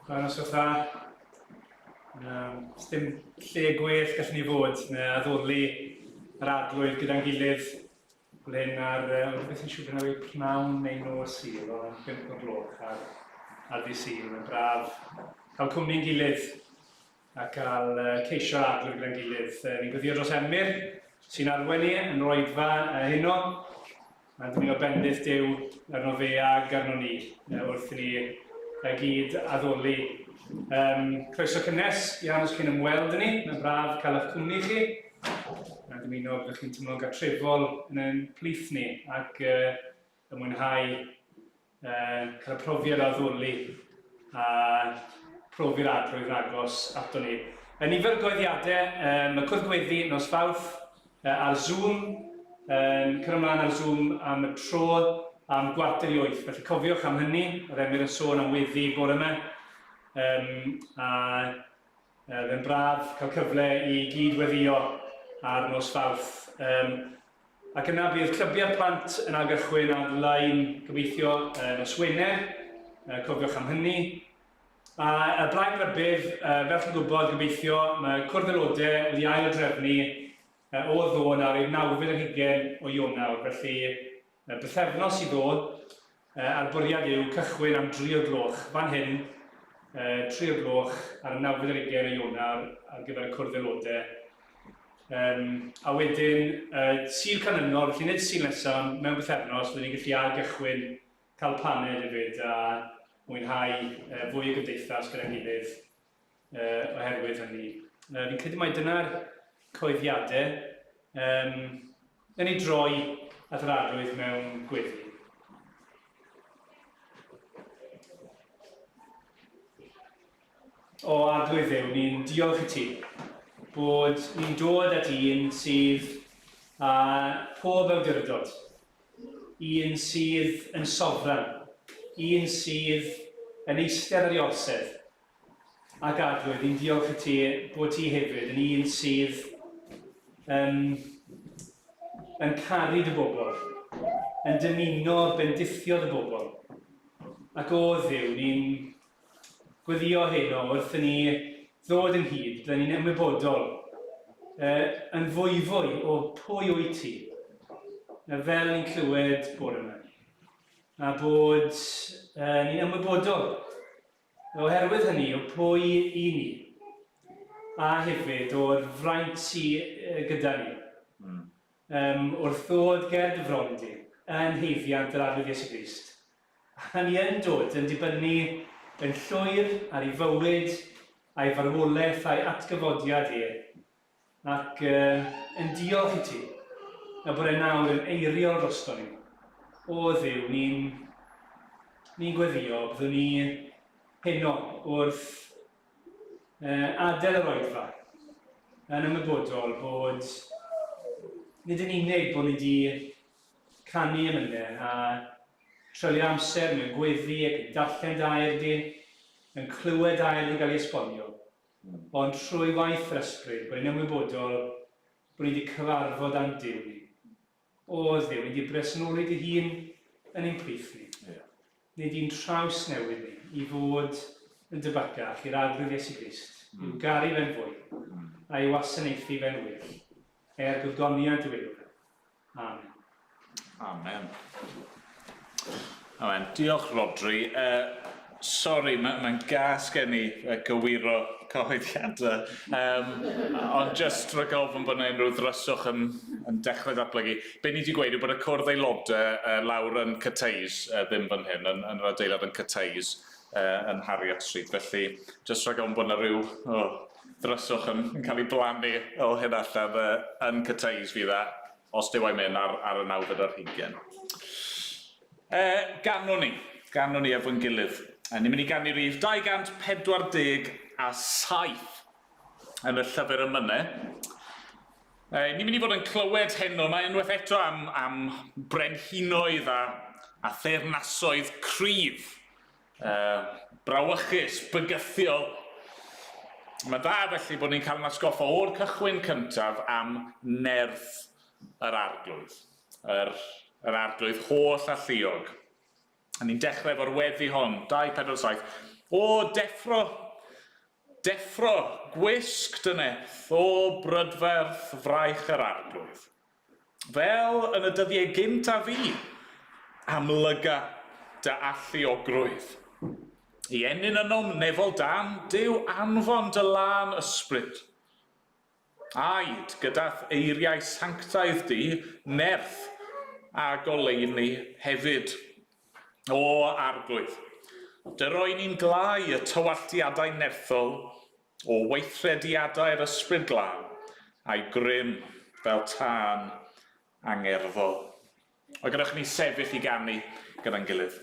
Rhaid os fatha, dim lle gwell gallwn ni fod, na addoli yr arglwydd gyda'n gilydd. Blyn ar, beth yn siŵr bod yna pnawn neu nos Sul, o'n 5 o'r gloch ar ddi Sul. Mae'n braf cael cwmni'n gilydd a cael ceisio arglwydd gyda'n gilydd. Ni'n gweithio dros Emyr sy'n arwen ni yn Oedfa heno. Mae'n dymuno bendith Duw arno fe ag arno ni wrth i ni gyd addoli. Croeso cynnes iawn os chi'n ymweld â ni. Mae'n braf cael eich cwmni chi. Mae'n dymuno byddwch chi'n teimlo'n gartrefol yn ein plith ni ac yn mwynhau cael y profiad o addoli a profi'r arglwydd agos ato ni. Nifer goeddiadau, mae cwrdd-gweddi nos Fawrth ar Zoom, cyrraedd ymlaen ar Zoom am y tro am 7:45. Felly cofiwch am hynny, oedd Emyr yn sôn am weddi bore yma. Fe'n braf cael cyfle i gydweddio ar nos Fawrth. Ac yna bydd clybiau'r plant yn agyrchwyn ar-lein gobeithio nos Wener, cofiwch am hynny. A y blaen rybydd, fel chi'n gwybod gobeithio, mae cwrdd aelodau wedi ail-drefnu o ddôn ar 9:20 o Ionawr. Felly, bythefnos i ddod, a'r bwriad yw cychwyn am 3 o'r gloch. Fan hyn, 3 o'r gloch ar 9:20 o Ionawr ar gyfer y cwrdd aelodau. A wedyn, Sul canlynol, felly nid Sul nesaf, mewn bythefnos, byddwn ni'n gallu ailgychwyn cael paned hefyd a mwynhau fwy o gymdeithas gyda'n gilydd oherwydd hynny. Fi'n credu mai dyna'r coeddiadau. Yn ei droi at yr arglwydd mewn gweddi. O arglwydd Dduw, ni'n diolch i ti bod ni'n dod at un sydd â pob awdurdod, un sydd yn sofran, un sydd yn eistedd ar ei orsedd. Ac arglwydd, ni'n diolch i ti bod ti hefyd yn un sydd yn caru dy bobl, yn dymuno bendithio dy bobl. Ac o Dduw, ni'n gweddio heno wrth i ni ddod yn hyd, byddwn ni'n ymwybodol yn fwy o pwy wyt ti, fel ni'n clywed bore yma. A bod ni'n ymwybodol oherwydd hynny o pwy i ni, a hefyd o'r fraint sy gyda ni. Wrth ddod ger dy fron di yn heiddiant yr arglwydd Iesu Grist. A ni yn dod yn dibynnu yn llwyr ar ei fywyd, a'i farwolaeth a'i atgyfodiad ac yn diolch i ti a bod e nawr yn eiriol drosto ni. O Dduw, ni'n gweddio byddwn ni heno wrth adael yr Oedfa yn ymwybodol bod nid yn unig bod ni wedi canu emynau a treulio amser mewn gweddi ac yn darllen dair di, yn clywed dair di gael ei esbonio, ond trwy waith yr ysbryd, bod ni'n ymwybodol bod ni wedi cyfarfod am Duw ni. O Dduw, ni wedi bresnoli dy hun yn ein plith ni. Ni wedi'n traws newid ni i fod yn debygach i'r arglwydd Iesu Grist, i'w garu fe'n fwy, a'i wasanaethu fe'n well, gwyddoniad diweddar. Amen. Amen. Amen. Diolch, Rodri. Sori, mae'n gas gen i gywiro cyhoeddiadau. Ond jyst rhaid gofyn bod yna unrhyw ddryswch yn dechrau datblygu. Be ni wedi gweud yw bod y cwrdd aelodau lawr yn Caerdydd, ddim fan hyn, yn yr adeilad yn Caerdydd, yn Harriet Street. Felly, jyst rhaid gofyn bod yna rhyw ddryswch yn cael ei blannu o hyn allan yn Caerdydd fydd e, os dyw ei mynd ar y 9:20. Ganwn ni efo'n gilydd. Ni'n mynd i gannu rhif 247 yn y llyfr Emynau. Ni'n mynd i fod yn clywed heno, mae unwaith eto am brenhinoedd a theyrnasoedd cryf, brawychus, bygythiol. Mae da felly bod ni'n cael yn atgoffa o'r cychwyn cyntaf am nerth yr arglwydd. Yr arglwydd holl a lluog. A ni'n dechrau efo'r weddi hon, 247. O deffro gwisg dyneth o brydferth fraich yr arglwydd. Fel yn y dyddiau gynt a fi, amlyga dy alluogrwydd. I enyn ynom nefol dan, dyw anfon dy lan ysbryd. Aid gyda'r eiriau sanctaidd di, nerth a goleuni hefyd. O arglwydd, dy roi ni'n glau y tywalliadau nerthol o weithrediadau'r ysbryd glân a'i grym fel tân angerddol. O gyda'ch ni sefyll i ganu gyda'n gilydd.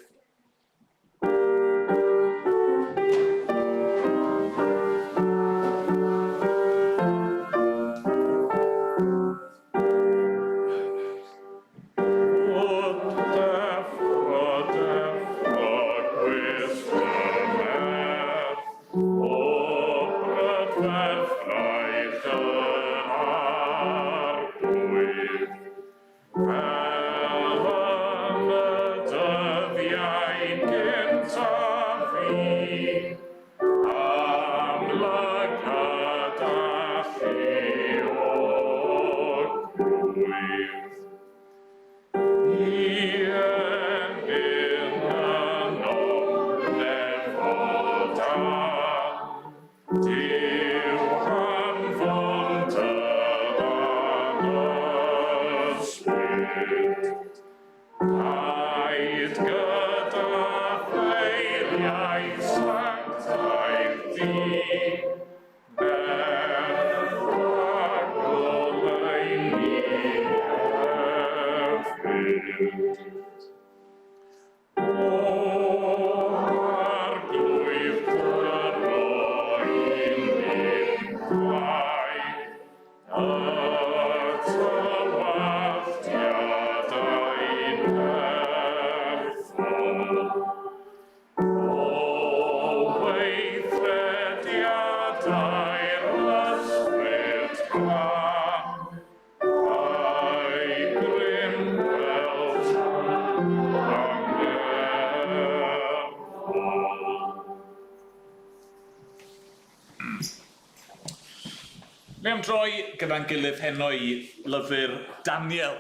Ni am droi gyda'n gilydd heno i lyfr Daniel.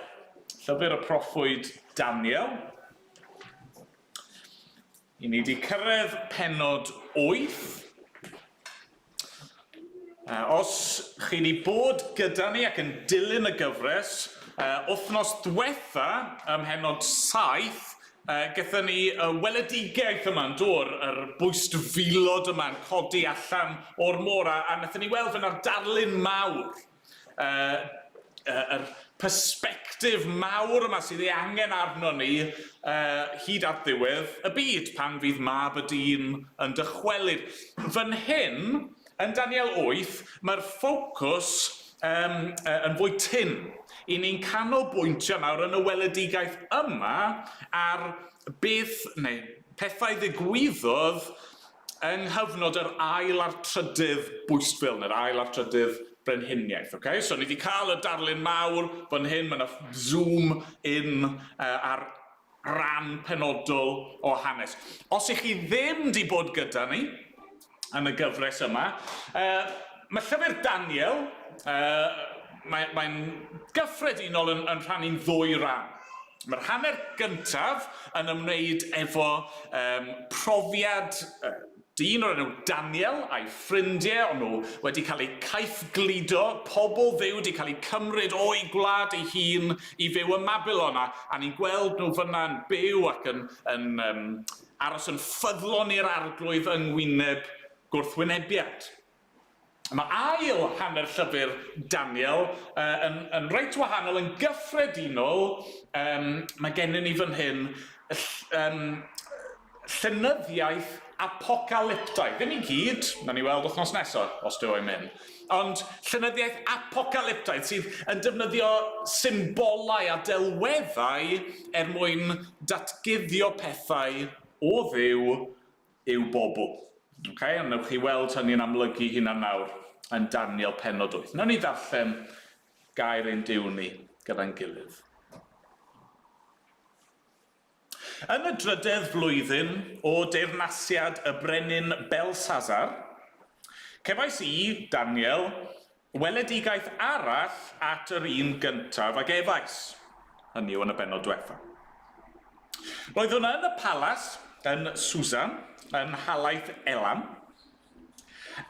Llyfr y proffwyd Daniel. I ni wedi cyrraedd pennod 8. Os chi wedi bod gyda ni ac yn dilyn y gyfres, wythnos diwetha ym mhennod 7, gaethon ni weledigaeth yma'n dod, yr bwyst filod yma'n codi allan o'r môr, a nathon ni weld fyna'r darlun mawr. Yr persbectif mawr yma sydd ei angen arno ni hyd at ddiwedd y byd pan fydd mab y dyn yn dychwelyd. Fan hyn, yn Daniel 8, mae'r ffocws yn fwy tyn. I ni'n canolbwyntio nawr yn y weledigaeth yma ar beth, neu pethau ddigwyddodd yng nghyfnod yr ail a'r trydydd bwystfil, neu'r ail a'r trydydd brenhiniaeth. Okay? So ni wedi cael y darlun mawr, fan hyn mae yna zoom in ar ran penodol o hanes. Os ych chi ddim wedi bod gyda ni yn y gyfres yma, mae llyfr Daniel, mae'n gyffredinol yn rhannu'n ddwy ran. Mae'r hanner gyntaf yn ymwneud efo profiad dyn o'r enw Daniel a'i ffrindiau, ond nhw wedi cael eu caethgludo, pobl Dduw wedi cael eu cymryd o'i gwlad ei hun i fyw yn Babylon, a ni'n gweld nhw fyna'n byw ac yn aros yn ffyddlon i'r arglwydd yng ngwyneb gwrthwynebiad. Mae ail hanner llyfr Daniel yn reit wahanol, yn gyffredinol. Mae gennym ni fan hyn llenyddiaeth apocalyptaidd. Ddim i gyd, na ni weld wythnos nesaf os dyw e'n mynd. Ond llenyddiaeth apocalyptaidd sydd yn defnyddio symbolau a delweddau mwyn datguddio pethau o Dduw i'w bobl. Okay? A newch chi weld hynny'n amlygu hynna nawr yn Daniel pennod 8. Nawn ni ddarllen gair ein Duw ni gyda'n gilydd. Yn y drydedd flwyddyn o deyrnasiad y brenin Belsasar, cefais I, Daniel, weledigaeth arall at yr un gyntaf ag efais, hynny yw yn y bennod diwetha. Roedd hwnna yn y palas yn Susan, yn halaeth Elam,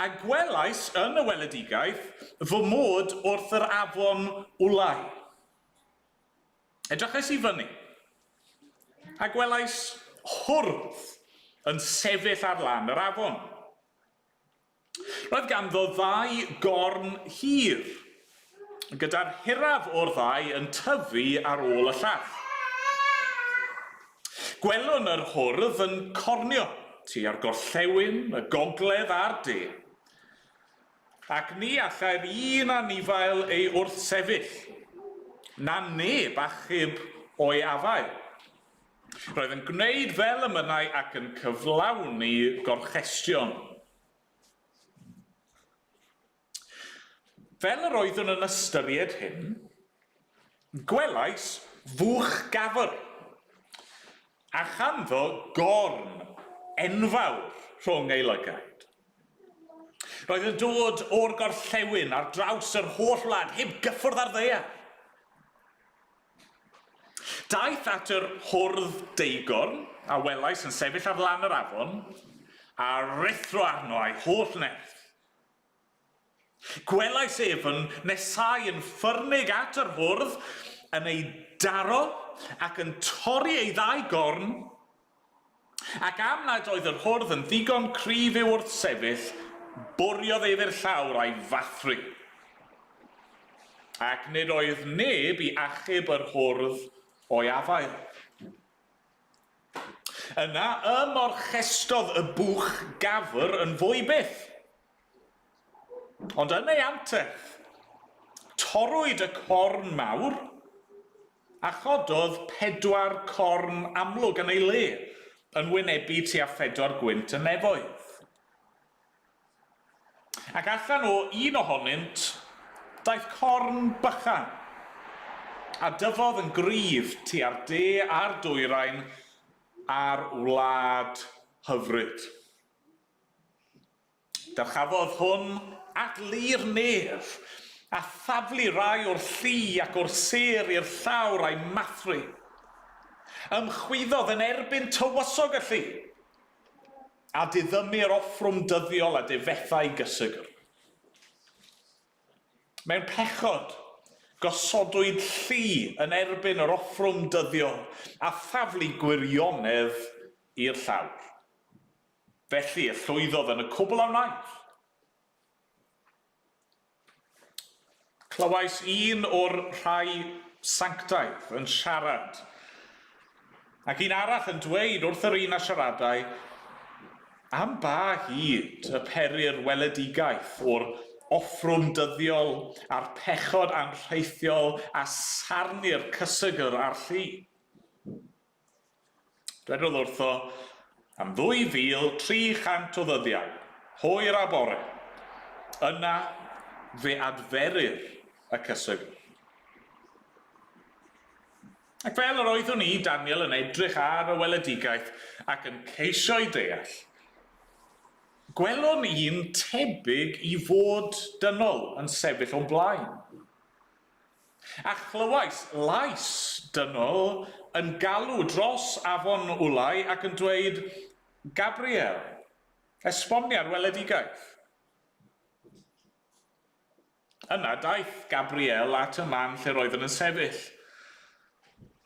a gwelais yn y weledigaeth fy mod wrth yr afon Wlai. Edrychais I fyny, a gwelais hwrdd yn sefyll ar lan yr afon. Roedd ganddo ddau gorn hir, gyda'r hiraf o'r ddau yn tyfu ar ôl y llall. Gwelwn yr hwrdd yn cornio tua'r gorllewin, y gogledd a'r de, ac ni allai'r un anifail ei wrthsefyll, na neb achub o'i afael. Roedd yn gwneud fel y mynnau ac yn cyflawni gorchestion. Fel yr oeddwn yn ystyried hyn, gwelais fwch gafr, a chanddo gorn enfawr rhwng ei lygaid. Roedd yn dod o'r gorllewin ar draws yr holl wlad, heb gyffwrdd ar ddaear. Daeth at yr hwrdd deigorn, a welais yn sefyll ar lan yr afon, a rithro arno a'i holl nerth. Gwelais ef yn nesau yn ffyrnig at yr hwrdd, yn ei daro ac yn torri ei ddau gorn, ac am nad oedd yr hwrdd yn ddigon cryf i'w wrthsefyll, bwriodd ef i'r llawr a'i fathru. Ac nid oedd neb i achub yr hwrdd o'i afael. Yna ymorchestodd y bwch gafr yn fwy byth. Ond yn ei anteth, torwyd y corn mawr, a chododd 4 corn amlwg yn ei le, yn wynebu tua 4 gwynt y nefoedd. Ac allan o un ohonynt, daeth corn bychan, a dyfodd yn gryf tua'r de a'r dwyrain a'r wlad hyfryd. Dyrchafodd hwn at lir nef, a thaflu rai o'r llu ac o'r ser i'r llawr a'i mathru. Ymchwyddodd yn erbyn tywysog y llu, a diddymu'r offrwm dyddiol a difethau gysygr. Mewn pechod, gosodwyd llu yn erbyn yr offrwm dyddiol a thaflu gwirionedd i'r llawr. Felly y llwyddodd yn y cwbl o wnaeth. Clywais un o'r rhai sanctaidd yn siarad, ac un arall yn dweud wrth yr un a siaradau, am ba hyd y perir weledigaeth o'r offrwm dyddiol a'r pechod anrheithiol a sarnu'r cysygr a'r llu. Dwedodd wrtho, am 2,300 o ddyddiau, hwyr a bore, yna fe adferir y cysygr. Ac fel yr oeddwn I, Daniel, yn edrych ar y weledigaeth ac yn ceisio'i deall, gwelwn un tebyg I fod dynol yn sefyll o'n blaen. A chlywais lais dynol yn galw dros afon Wlai ac yn dweud, Gabriel, esbonia'r weledigaeth. Yna daeth Gabriel at y man lle roedd yn sefyll.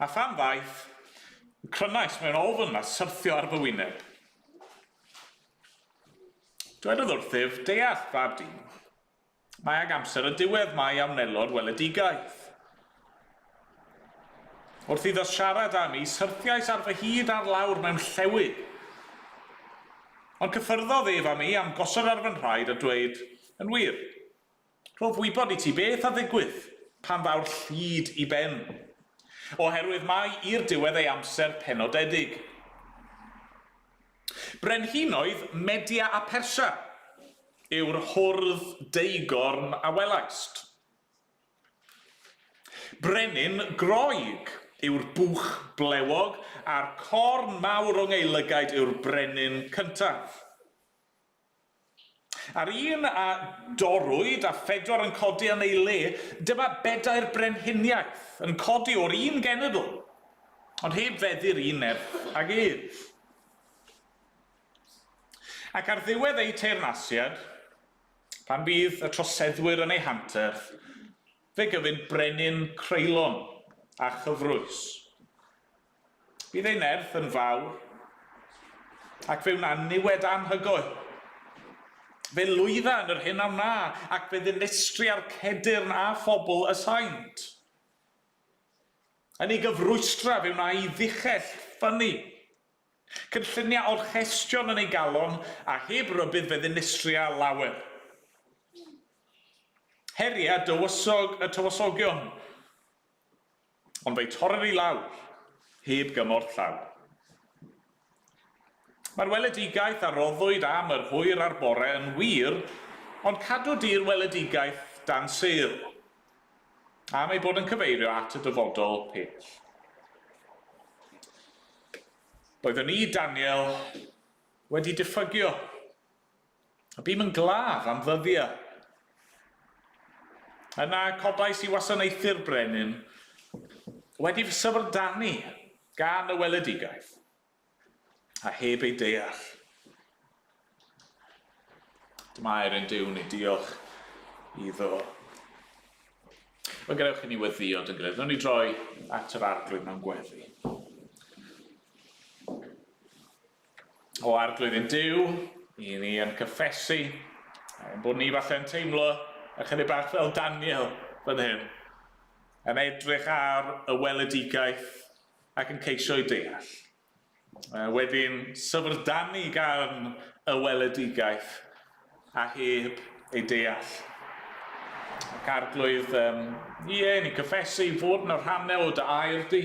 A phan ddaeth, crynnais mewn ofn a syrthio ar fy wyneb. Dwedodd wrthyf, deall, fab di. Mae ag amser y diwedd mae awnelod weledigaeth. Wrth iddo siarad am I, syrthiais ar fy hyd ar lawr mewn llewy. Ond cyffyrddodd ef am I am gosod ar fy nhraed a dweud, yn wir, roedd wybod I ti beth a ddigwydd pan ddaw'r llyd I ben, oherwydd mae i'r diwedd ei amser penodedig. Brenhinoedd Media a Persia yw'r hwrdd deigorn a welaist. Brenin Groeg yw'r bwch blewog, a'r corn mawr o'n eilygaid yw'r brenin cyntaf. Ar un a dorwyd a phedwar yn codi yn ei le, dyma bedair brenhiniaeth yn codi o'r un genedl, ond heb feddi'r un nerth ag ef. Ac ar ddiwedd ei teyrnasiad, pan bydd y troseddwyr yn ei hanterth, fe gyfyn brenin creulon a chyfrwys. Bydd ei nerth yn fawr, ac fe wna niwed anhygoel. Fe lwydda yn yr hyn am na, ac fe ddinistri ar cedyrn a phobl y saint. Yn ei gyfrwystra fe wna i ddichell ffynnu. Cynlluniau orchestion yn ei galon, a heb rybydd fe ddinistri a lawer. Heriau y tywysogion, ond fe'i torri i lawr, heb gymorth llaw. Mae'r weledigaeth a roddwyd am yr hwyr a'r bore yn wir, ond cadw di'r weledigaeth dan seil, am ei bod yn cyfeirio at y dyfodol pell. Roeddwn i, Daniel, wedi diffygio, a bym yn glaf am ddyddiau. Yna codais i wasanaethu'r brenin, wedi fy syfrdanu gan y weledigaeth, a heb ei deall. Dyma ein Duw ni, diolch iddo. Fe gadewch i ni weddio, dy gred. Nw'n ni droi at yr arglwydd mewn gweddi. O arglwydd ein Duw, i ni yn cyffesu, ein bod ni falle'n teimlo ychydig bach fel Daniel fan hyn, yn edrych ar y weledigaeth ac yn ceisio ei deall. Wedyn syfrdanu gan y weledigaeth a heb ei deall. Ac arglwydd, ni'n cyffesu fod yn y rhannau o dy air di,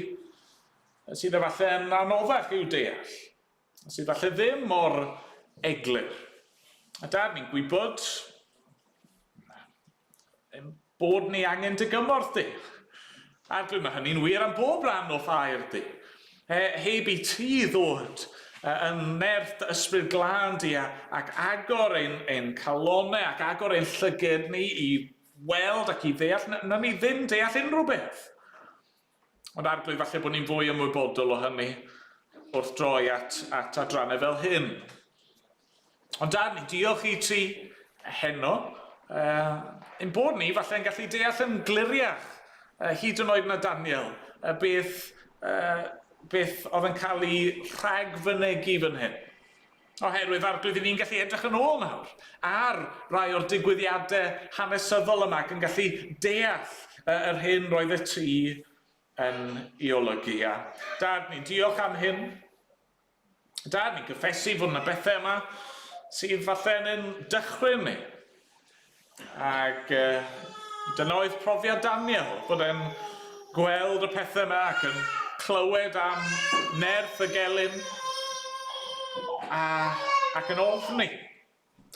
sydd efallai'n anoddach i'w deall, sydd efallai ddim mor eglur. A dad, ni'n gwybod bod ni angen dy gymorth di. Arglwydd, mae hynny'n wir am bob rhan o'ch air di. Heb i ti ddod yn nerth ysbryd glân di ac agor ein calonau ac agor ein llyged ni i weld ac i ddeall, na ni ddim deall unrhyw beth. Ond arglwydd falle bod ni'n fwy ymwybodol o hynny wrth droi at adrannau fel hyn. Ond dad, ni diolch i ti heno, ein bod ni falle'n gallu deall yn gliriach, hyd yn oed na Daniel, beth oedd yn cael ei rhagfynegu fan hyn. Oherwydd arglwydd ni'n gallu edrych yn ôl nawr ar rai o'r digwyddiadau hanesyddol yma ac yn gallu deall yr hyn roedd y ti yn ei olygu. Dad, ni'n diolch am hyn. Dad, ni'n gyffesu fod yna bethau yma sydd falle'n yn dychryn ni. Ac dyna oedd profiad Daniel, bod e'n gweld y pethau yma ac yn clywed am nerth y gelyn ac yn ofni,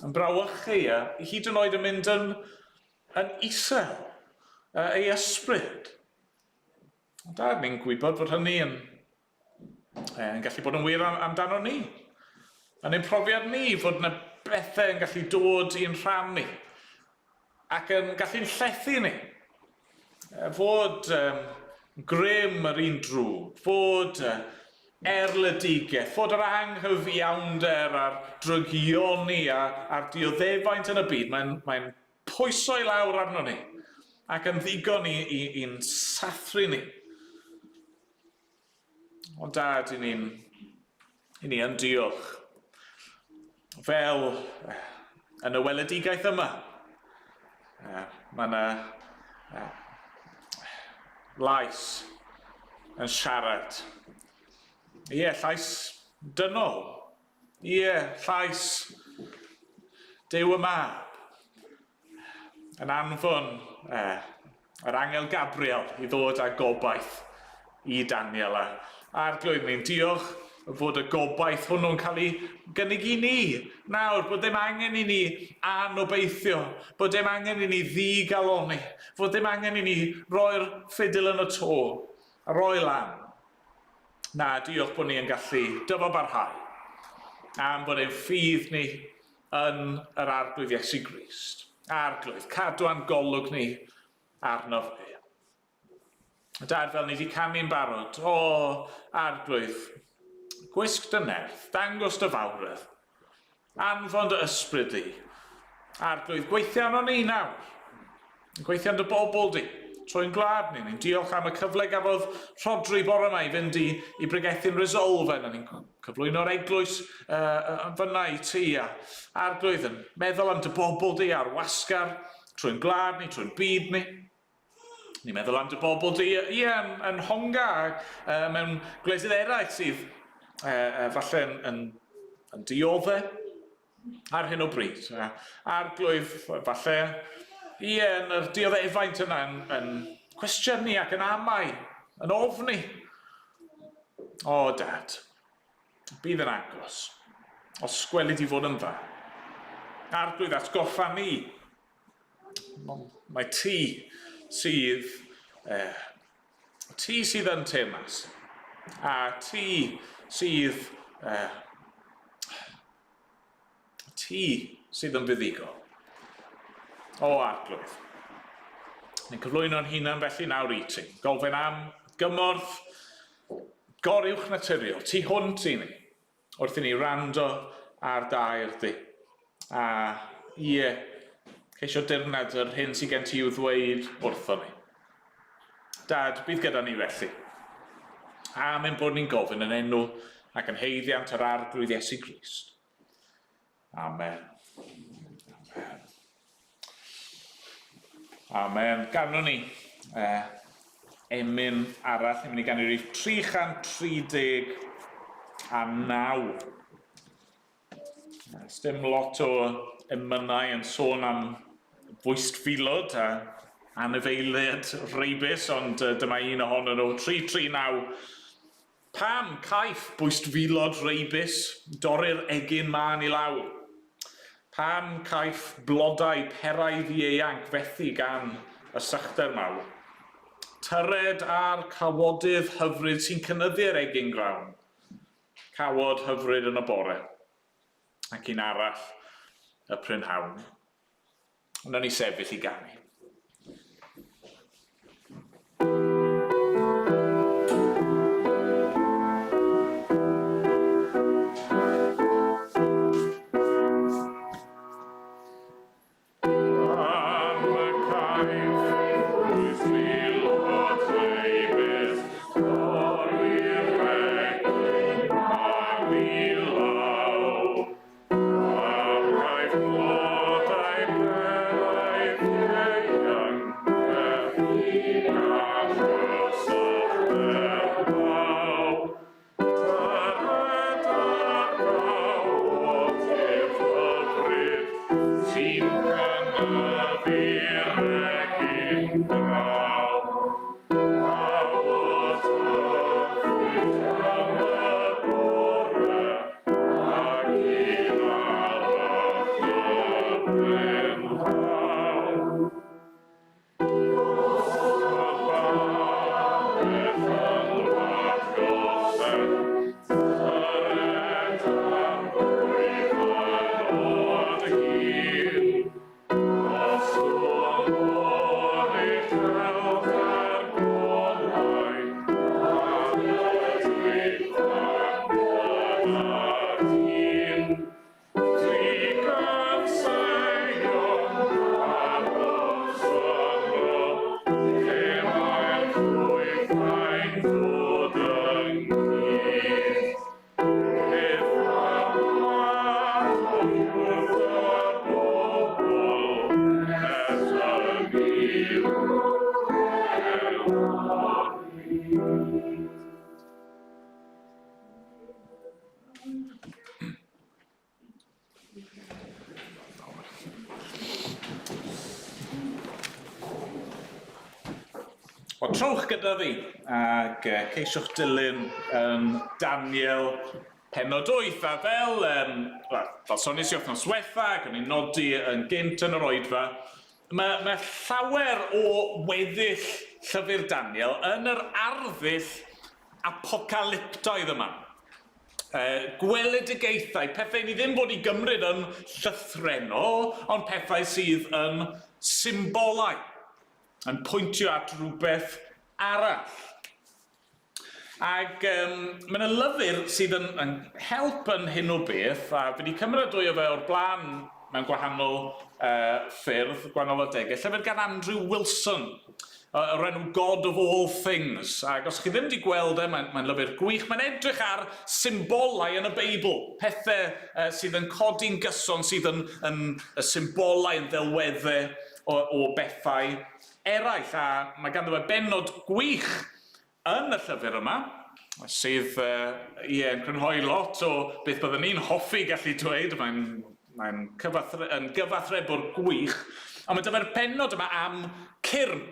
yn brawychu, hyd yn oed yn mynd yn isel ei ysbryd. Dad, ni'n gwybod fod hynny yn gallu bod yn wir amdano ni. Yn ein profiad ni fod yna bethau yn gallu dod i'n rhan ni ac yn gallu'n llethu ni. Fod grym yr un drwg, fod erledigaeth, fod yr anghyfiawnder a'r drygioni a'r dioddefaint yn y byd, mae'n pwyso i lawr arno ni ac yn ddigon i'n sathru ni. Ond dad, i ni yn diolch fel yn y weledigaeth yma. Mae yna lais yn siarad. Ie, llais dynol. Ie, llais Duw y Mab. Yn anfon yr angel Gabriel i ddod â gobaith i Daniel. Arglwydd, ni'n diolch fod y gobaith hwnnw'n cael ei gynnig i ni nawr, bod ddim angen i ni anobeithio, bod ddim angen i ni ddigaloni, bod ddim angen i ni roi'r ffidil yn y to, a roi lan. Na, diolch bod ni yn gallu dyfalbarhau am bod ein ffydd ni yn yr arglwydd Iesu Grist. Arglwydd, cadw a'n golwg ni arno fe. Dad, fel ni wedi canu'n barod, arglwydd, gwisg dy nerth, dangos dy fawredd, anfon dy ysbryd di. Arglwydd, gweithio arno ni nawr. Gweithio am dy bobl di, trwy'n gwlad ni. Ni'n diolch am y cyfle gafodd Rhodri bore yma i fynd i bregethu'n resolve. A ni'n cyflwyno'r eglwys fyna i ti. Arglwydd yn meddwl am dy bobl di a'r wasgar, trwy'n gwlad ni, trwy'n byd ni. Ni'n meddwl am dy bobl di, yn honga mewn gwledydd eraill sydd falle yn dioddau ar hyn o bryd. Arglwydd, falle, yn yr dioddau efaint yna yn cwestiynu ac yn amau, yn ofni. Dad, bydd yn agos, os gweli di fod yn dda. Arglwydd, atgoffa ni. Mae ti sydd yn teyrnas, a ti sydd yn fuddigol. Arglwydd. Ni'n cyflwyno'n hunan felly nawr i ti, gofyn am gymorth goruwch naturiol, tu hwnt i ni, wrth i ni rando ar dair di. Ceisio dirnad yr hyn sydd gen ti i'w ddweud wrtho ni. Dad, bydd gyda ni felly. Am ein bod ni'n gofyn yn enw ac yn heiddiant yr arglwydd Iesu Grist. Amen. Amen. Garno ni emyn arall, ni'n mynd i gannu rhif 339. Dim lot o emynau yn sôn am bwystfilod a anifeiliad reibus, ond dyma un ohonyn nhw. 339. Pam caiff bwystfilod reibus dorri'r egin man i lawr? Pam caiff blodau peraidd ieuanc fethu gan y sychder mawr? Tyred ar cawodydd hyfryd sy'n cynyddu'r egin grawn. Cawod hyfryd yn y bore, ac un arall y prynhawn. Wnawn ni sefyll i ganu. Trowch gyda fi ac ceisiwch dilyn Daniel pennod 8 a fel sonis i wythnos diwetha ac yn ei nodi yn gynt yn yr Oedfa, Mae llawer o weddill llyfr Daniel yn yr arddull apocalyptaidd yma. Gweledigaethau, pethau ni ddim bod i gymryd yn llythrenol, ond pethau sydd yn symbolau, yn pwyntio at rhywbeth arall. Ac mae yna lyfr sydd yn help yn hyn o beth, a fi wedi cymryd o fe o'r blaen mewn gwahanol ffyrdd, gwahanol adegau, llyfr gan Andrew Wilson, o'r enw God of All Things. Ac os chi ddim wedi gweld mae'n lyfr gwych. Mae'n edrych ar symbolau yn y Beibl, pethau sydd yn codi'n gyson, sydd yn symbolau yn ddelweddau o bethau eraill. A mae ganddo fe bennod gwych yn y llyfr yma, sydd yn crynhoi lot o beth byddwn ni'n hoffi gallu dweud. Mae'n gyfathrebwr gwych. Ond mae dyma'r bennod yma am cyrn.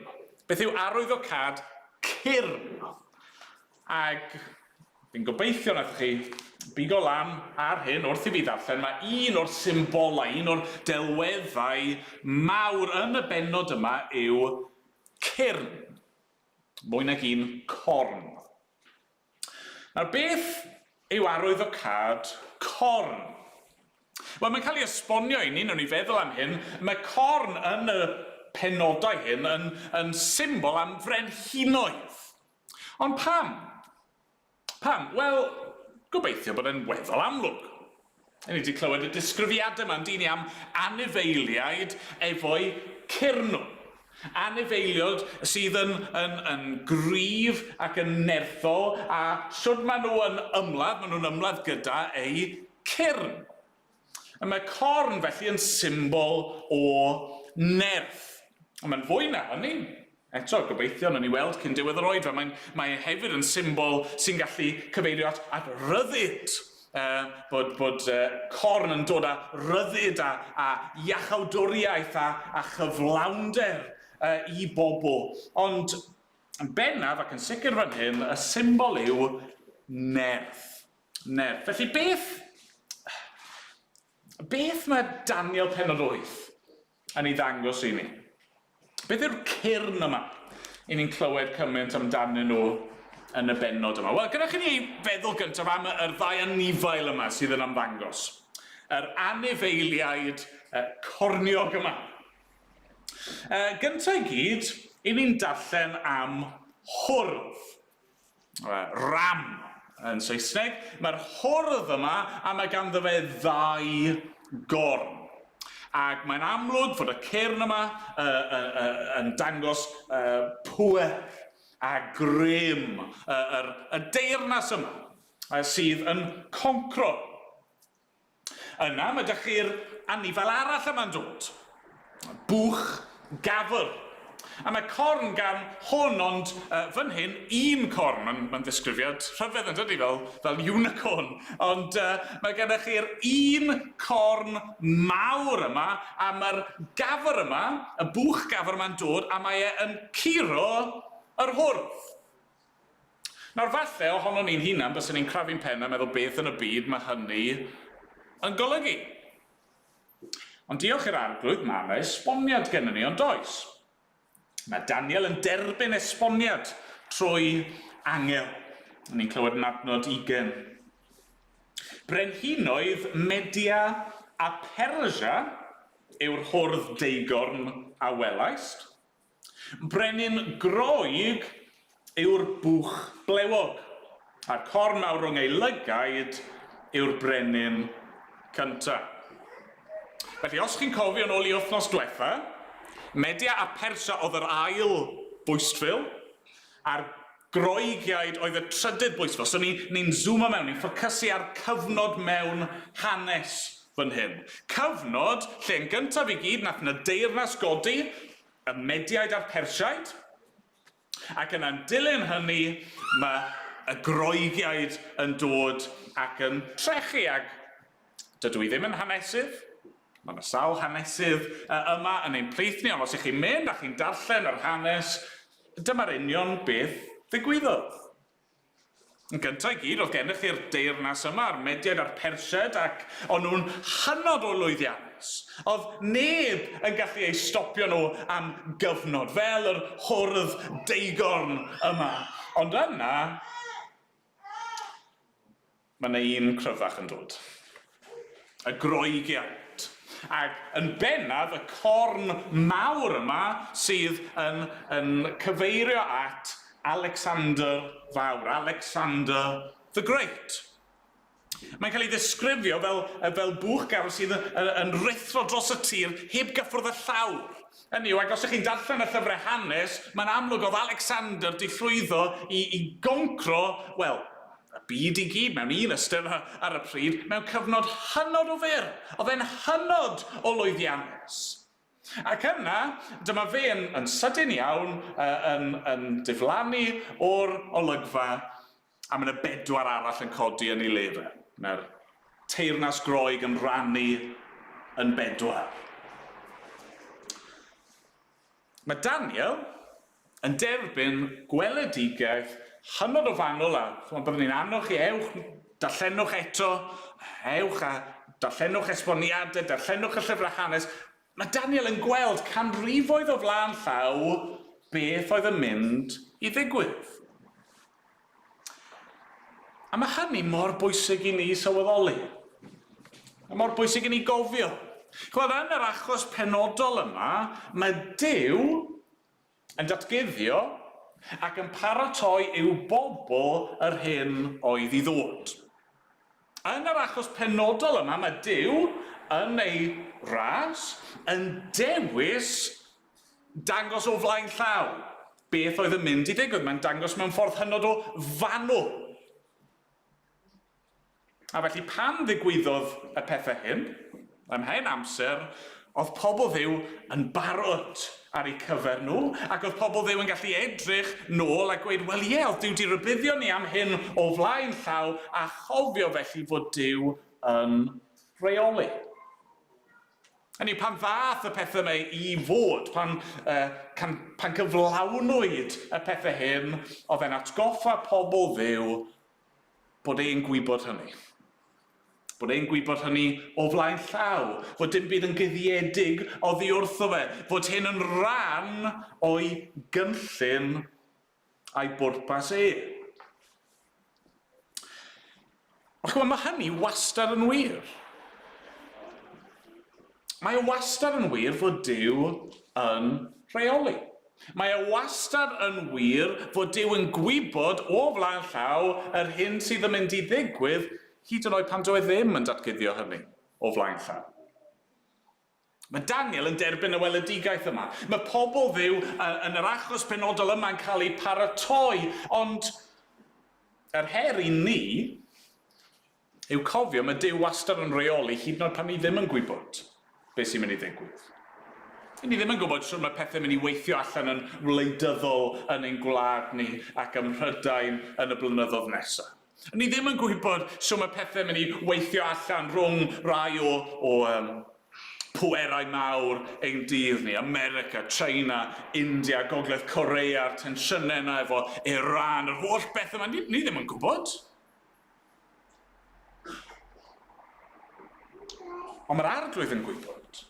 Beth yw arwyddocad cyrn? Ac fi'n gobeithio nath chi bigo lan ar hyn wrth i fi ddarllen. Mae un o'r symbolau, un o'r delweddau mawr yn y bennod yma yw cyrn. Mwy nag un corn. Nawr beth yw arwyddocad corn? Wel, mae'n cael ei esbonio i ni, nawn ni feddwl am hyn. Mae corn yn y penodau hyn yn symbol am frenhinoedd. Ond pam? Pam? Wel, gobeithio bod e'n weddol amlwg. Ni wedi clywed y disgrifiadau yma'n dini am anifeiliaid efo'i cyrnw. Anifeiliod sydd yn gryf ac yn nerthol, a siwr maen nhw'n ymladd gyda ei cyrn. A mae corn felly yn symbol o nerth. Ond mae'n fwy na hynny. Eto, gobeithio, nawn ni weld cyn diwedd yr oed. Mae hefyd yn symbol sy'n gallu cyfeirio at ryddid. Bod corn yn dod â ryddid a iachawdwriaeth a chyflawnder i bobl. Ond yn bennaf ac yn sicr fan hyn, y symbol yw nerth. Nerth. Felly beth mae Daniel pennod 8 yn ei ddangos i ni? Beth yw'r cyrn yma i ni'n clywed cymaint amdanyn nhw yn y bennod yma? Wel, gyda chi ni feddwl gyntaf am yr ddau anifail yma sydd yn ymddangos. Yr anifeiliaid corniog yma. Gyntaf i gyd, i ni'n darllen am hwrdd. Ram yn Saesneg. Mae'r hwrdd yma a mae ganddo fe ddau gorn. Ac mae'n amlwg fod y cyrn yma yn dangos pŵer a grym, y deyrnas yma sydd yn concro. Yna mae dych chi'r anifail arall yma'n dod. Bwch gafr. A mae corn gan hwn, ond fan hyn, un corn. Mae'n ddisgrifiad rhyfedd yn dydi fel unicorn. Ond mae gennych chi'r un corn mawr yma, a mae'r gafr yma, y bwch gafr yma'n dod, a mae yn curo yr hwrdd. Nawr falle, ohono ni'n hunan, bys ni'n crafu'n pen a meddwl beth yn y byd mae hynny yn golygu. Ond diolch i'r arglwydd, mae yna esboniad gennym ni, ond does. Mae Daniel yn derbyn esboniad trwy angel. Ni'n clywed yn adnod 20. Brenhinoedd Media a Persia yw'r hwrdd deigorn a welaist. Brenin Groeg yw'r bwch blewog. A'r corn mawr rhwng ei lygaid yw'r brenin cyntaf. Felly, os chi'n cofio yn ôl i wythnos diwetha, Media a Persia oedd yr ail bwystfil, a'r Groegiaid oedd y trydydd bwystfil. So ni'n zoomo mewn, ni'n ffocysu ar cyfnod mewn hanes fan hyn. Cyfnod lle yn gyntaf i gyd nath yna deyrnas godi, y Mediaid a'r Persiaid, ac yna'n dilyn hynny mae y Groegiaid yn dod ac yn trechu, ac dydw i ddim yn hanesydd. Mae yna sawl hanesydd yma yn ein plith ni, ond os ych chi'n mynd a chi'n darllen yr hanes, dyma'r union beth ddigwyddodd. Yn gyntaf i gyd, oedd gennych chi'r deyrnas yma, a'r Mediaid a'r Persiaid, ac o'n nhw'n hynod o lwyddiannus. Oedd neb yn gallu ei stopio nhw am gyfnod, fel yr hwrdd deigorn yma. Ond yna, mae yna un cryfach yn dod. Y groegiant. Ac yn bennaf y corn mawr yma sydd yn cyfeirio at Alexander Fawr, Alexander the Great. Mae'n cael ei ddisgrifio fel bwch garw sydd yn rithro dros y tir heb gyffwrdd y llawr. Hynny yw, ac os ych chi'n darllen y llyfrau hanes, mae'n amlwg oedd Alexander di llwyddo i goncro, wel, y byd i gyd mewn un ystyr ar y pryd, mewn cyfnod hynod o fyr. Oedd e'n hynod o lwyddiannus. Ac yna, dyma fe yn sydyn iawn, yn diflannu o'r olygfa, a mae yna 4 arall yn codi yn ei lefer. Mae'r teyrnas groeg yn rannu yn 4. Mae Daniel yn derbyn gweledigaeth hynod o fanwl a byddwn ni'n annog chi, ewch, darllenwch eto, ewch a darllenwch esboniadau, darllenwch y llyfrau hanes. Mae Daniel yn gweld canrifoedd o flaen llaw beth oedd yn mynd i ddigwydd. A mae hynny mor bwysig i ni sylweddoli. A mor bwysig i ni gofio. Chwad, yn yr achos penodol yma, mae Duw yn datguddio ac yn paratoi i'w bobl yr hyn oedd i ddod. Yn yr achos penodol yma, mae Duw yn ei ras yn dewis dangos o flaen llaw beth oedd yn mynd i ddigwydd. Mae'n dangos mewn ffordd hynod o fanwl. A felly pan ddigwyddodd y pethau hyn, ym mhen amser, oedd pobl Dduw yn barod ar eu cyfer nhw, ac oedd pobl Dduw yn gallu edrych nôl a gweud, wel ie, oedd Duw di rybuddio ni am hyn o flaen llaw, a chofio felly fod Duw yn rheoli. Hynny, pan ddath y pethau yma i fod, pan cyflawnwyd y pethau hyn, oedd e'n atgoffa pobl Dduw bod e'n gwybod hynny. Bod e'n gwybod hynny o flaen llaw, fod dim byd yn guddiedig oddi wrtho fe, fod hyn yn rhan o'i gynllun a'i bwrpas e. Ond mae hynny wastad yn wir. Mae e wastad yn wir fod Duw yn rheoli. Mae e wastad yn wir fod Duw yn gwybod o flaen llaw yr hyn sydd yn mynd i ddigwydd, hyd yn oed pan dyw e ddim yn datguddio hynny o flaen llaw. Mae Daniel yn derbyn y weledigaeth yma. Mae pobl Dduw yn yr achos penodol yma'n cael eu paratoi, ond yr her i ni yw cofio mae Duw wastad yn reoli hyd yn oed pan ni ddim yn gwybod beth sy'n mynd i ddigwydd. Ni ddim yn gwybod sut mae pethau'n mynd i weithio allan yn wleidyddol yn ein gwlad ni ac ym Mhrydain yn y blynyddoedd nesaf. Ni ddim yn gwybod sut mae pethau'n mynd i weithio allan rhwng rai o pwerau mawr ein dydd ni, America, China, India, Gogledd Corea, tensiynau yna efo Iran, yr holl beth yma, ni ddim yn gwybod. Ond mae'r arglwydd yn gwybod.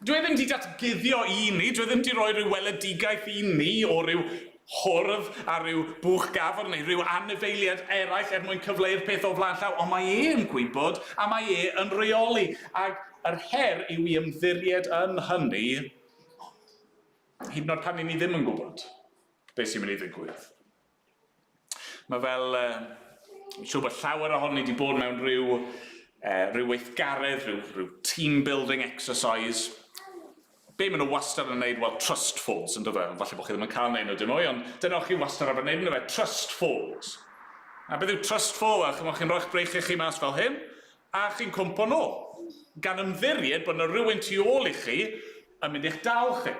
Dwi ddim wedi datguddio i ni, dwi ddim wedi rhoi rhyw weledigaeth i ni o ryw hwrdd a ryw bwch gafr neu ryw anifeiliad eraill mwyn cyfleu'r peth o flaen llaw, ond mae e yn gwybod a mae e yn reoli. Ac yr her yw i ymddiried yn hynny, hyd yn oed pan ni ddim yn gwybod beth sy'n mynd i ddigwydd. Mae fel, siŵr bod llawer ohoni wedi bod mewn ryw weithgaredd, ryw team building exercise. Be maen nhw wastad yn gwneud, wel, trust falls, yn dyfa. Falle bod chi ddim yn cael neud nhw dim mwy, ond dyna o'ch chi wastad yn gwneud nhw, trust falls. A beth yw trust fall? Wel, chi'n rhoi'ch breichiau chi mas fel hyn, a chi'n cwmpo nôl. Gan ymddiried bod yna rhywun tu ôl i chi yn mynd i'ch dal chi.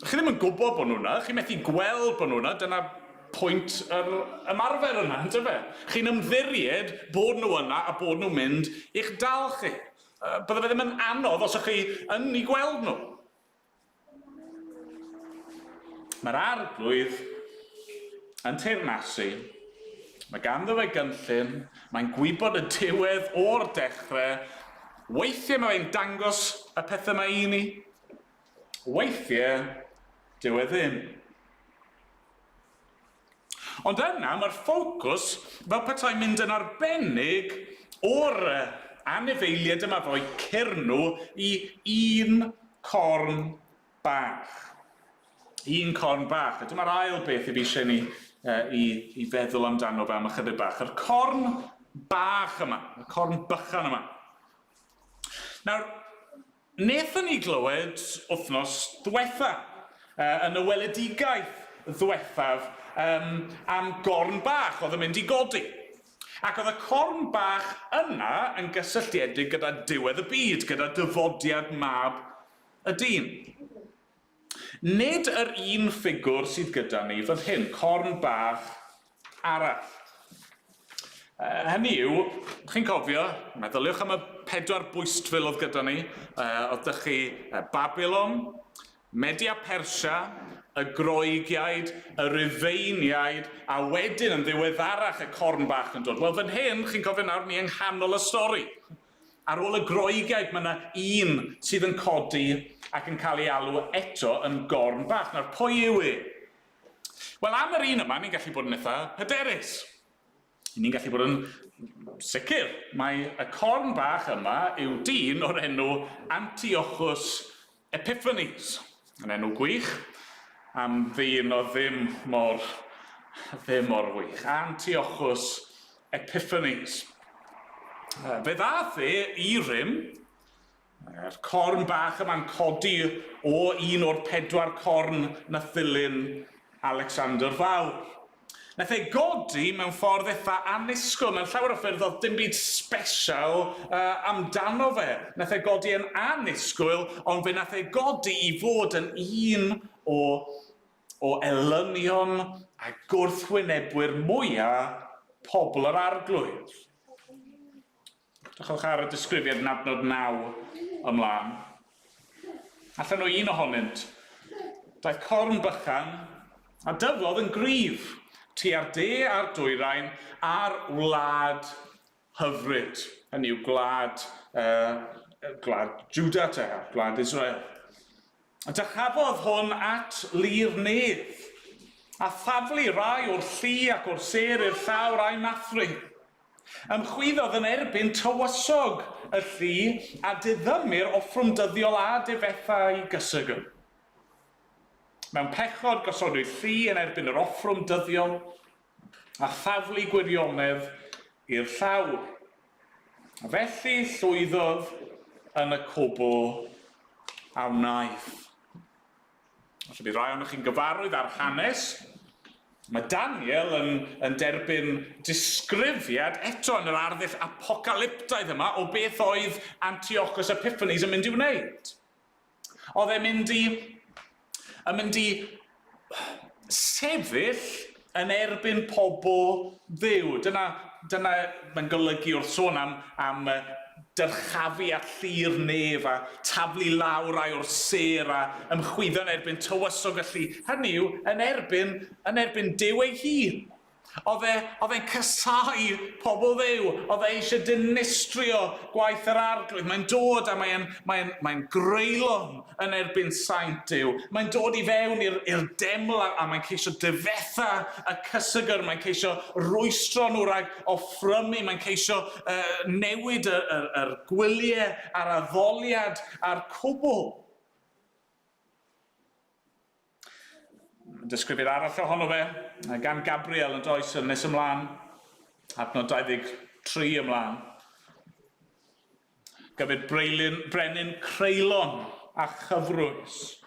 Chi ddim yn gwybod bod nhw'na, chi'n methu gweld bod nhw'na, dyna pwynt yr ymarfer yna, yn dyfa. Chi'n ymddiried bod nhw yna a bod nhw'n mynd i'ch dal chi. Bydde fe ddim yn anodd os ych chi yn ei gweld nhw. Mae'r arglwydd yn teyrnasu, mae ganddo fe gynllun, mae'n gwybod y diwedd o'r dechrau, Weithiau mae fe'n dangos y pethau mae i ni. Weithiau, dyw e ddim. Ond yna mae'r ffocws fel petai'n mynd yn arbennig o'r anifeiliaid yma fo'i cyrnw i un corn bach. Un corn bach. A dyma'r ail beth i fi eisiau ni i feddwl amdano fe am ychydig bach. Yr corn bach yma, y corn bychan yma. Nawr, wnaethon ni glywed wythnos ddiwetha yn y weledigaeth ddiwethaf am gorn bach oedd yn mynd i godi. Ac oedd y corn bach yna yn gysylltiedig gyda diwedd y byd, gyda dyfodiad mab y dyn. Nid yr un ffigwr sydd gyda ni fan hyn, corn bach arall. Hynny yw, chi'n cofio, meddyliwch am y 4 bwystfil oedd gyda ni, oedd dych chi Babylon, Media Persia, y Groegiaid, y Rufeiniaid, a wedyn yn ddiweddarach y corn bach yn dod. Wel, fan hyn, chi'n cofio nawr ni yng nghanol y stori. Ar ôl y Groegiaid, mae yna un sydd yn codi ac yn cael ei alw eto yn gorn bach. Nawr, pwy yw e? Wel, am yr un yma, ni'n gallu bod yn eitha hyderus. Ni'n gallu bod yn sicr. Mae y corn bach yma yw dyn o'r enw Antiochus Epiphanes. Yn enw gwych, am ddyn o ddim mor wych. Antiochus Epiphanes. Fe ddath i rym, yr corn bach yma'n codi o un o'r 4 corn na ddilyn Alexander Fawr. Nath e godi mewn ffordd eitha annisgwyl, mewn llawer o ffyrdd oedd dim byd special amdano fe. Nath e godi yn annisgwyl, ond fe nath e godi i fod yn un o elynion a gwrthwynebwyr mwyaf pobl yr arglwydd. Drychwch ar y disgrifiad yn adnod 9 ymlaen. Allan o un ohonynt, daeth corn bychan a dyfodd yn gryf tua'r de a'r dwyrain a'r wlad hyfryd. Hynny yw gwlad Juda te, gwlad Israel. A dychafodd hwn at lir nedd, a thaflu rai o'r llu ac o'r ser i'r llawr a'i mathru. Ymchwyddodd yn erbyn tywysog y llu a diddymir offrwmdyddiol a difetha i gysygl. Mewn pechod gosodwyd llu yn erbyn yr offrwmdyddiol a thaflu gwirionedd i'r llawr. A felly llwyddodd yn y cwbl a wnaeth. Os ydy rai o'ch chi'n gyfarwydd ar hanes, mae Daniel yn derbyn disgrifiad eto yn yr arddull apocalyptaidd yma o beth oedd Antiochus Epiphanes yn mynd i wneud. Oedd e'n mynd i sefyll yn erbyn pobl dduw. Dyna mae'n golygu wrth sôn am dyrchafu at llir nef a taflu lawr rai o'r ser a ymchwyddo yn erbyn tywysog y llu. Hynny yw, yn erbyn Duw ei hun. Oedd e'n casau pobl dduw. Oedd e eisiau dinistrio gwaith yr arglwydd. Mae'n dod a mae'n greulon yn erbyn saint Duw. Mae'n dod i fewn i'r deml a mae'n ceisio difetha y cysygr. Mae'n ceisio rwystro nhw rhag offrymu. Mae'n ceisio newid yr gwyliau a'r addoliad a'r cwbl. Disgrifiad arall ohono fe, gan Gabriel yn does yn nes ymlaen, adnod 23 ymlaen. Gyfyd brenin creulon a chyfrwys.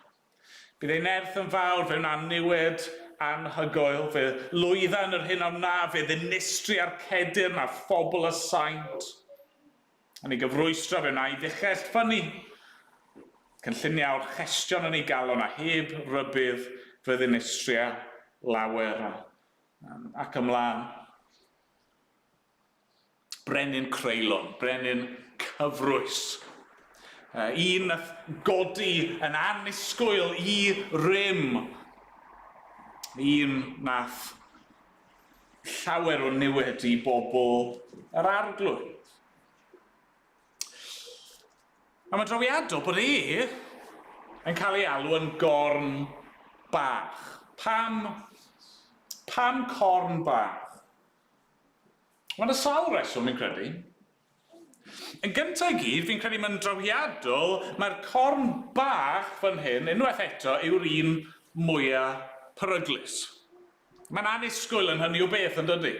Bydd ei nerth yn fawr fe wna niwed anhygoel, fe lwydda yn yr hyn am na, fe ddinistri ar cedyrn a phobl y saint. Yn ei gyfrwystro fe wna i ddichell ffynnu. Cynlluniau o'r chestion yn ei galon a heb rybydd fe ddinistria lawer ac ymlaen. Brenin creulon, brenin cyfrwys. Un nath godi yn annisgwyl i rym. Un nath llawer o niwed i bobl yr arglwydd. A mae'n drawiadol bod yn cael ei alw yn gorn bach. Pam corn bach? Mae'n y sawl reswm, fi'n credu. Yn gyntaf i gyd, fi'n credu mae'n drawiadol, mae'r corn bach fan hyn, unwaith eto, yw'r un mwyaf peryglus. Mae'n annisgwyl yn hynny o beth, yn dydy.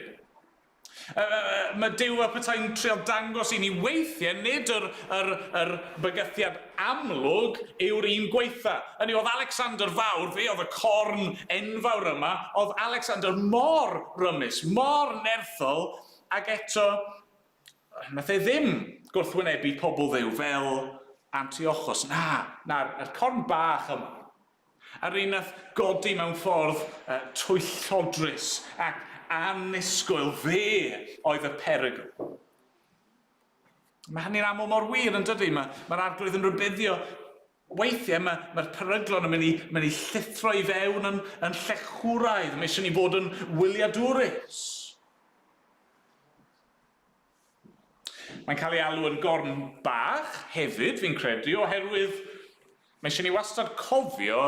Mae Duw a petai'n trial dangos i ni weithiau, nid yr bygythiad amlwg yw'r un gweitha. Hynny, oedd Alexander Fawr, fe oedd y corn enfawr yma, oedd Alexander mor rymus, mor nerthol, ac eto, nath e ddim gwrthwynebu pobl Dduw fel Antiochos. Na'r corn bach yma. A'r un nath godi mewn ffordd twyllodrus ac annisgwyl, fe oedd y perygl. Mae hynny'n aml mor wir yn dydy. Mae'r arglwydd yn rybuddio. Weithiau mae'r peryglon yn mynd i llithro i fewn yn llechwraidd. Mae eisiau ni fod yn wyliadwrus. Mae'n cael ei alw yn gorn bach hefyd, fi'n credu, oherwydd mae eisiau ni wastad cofio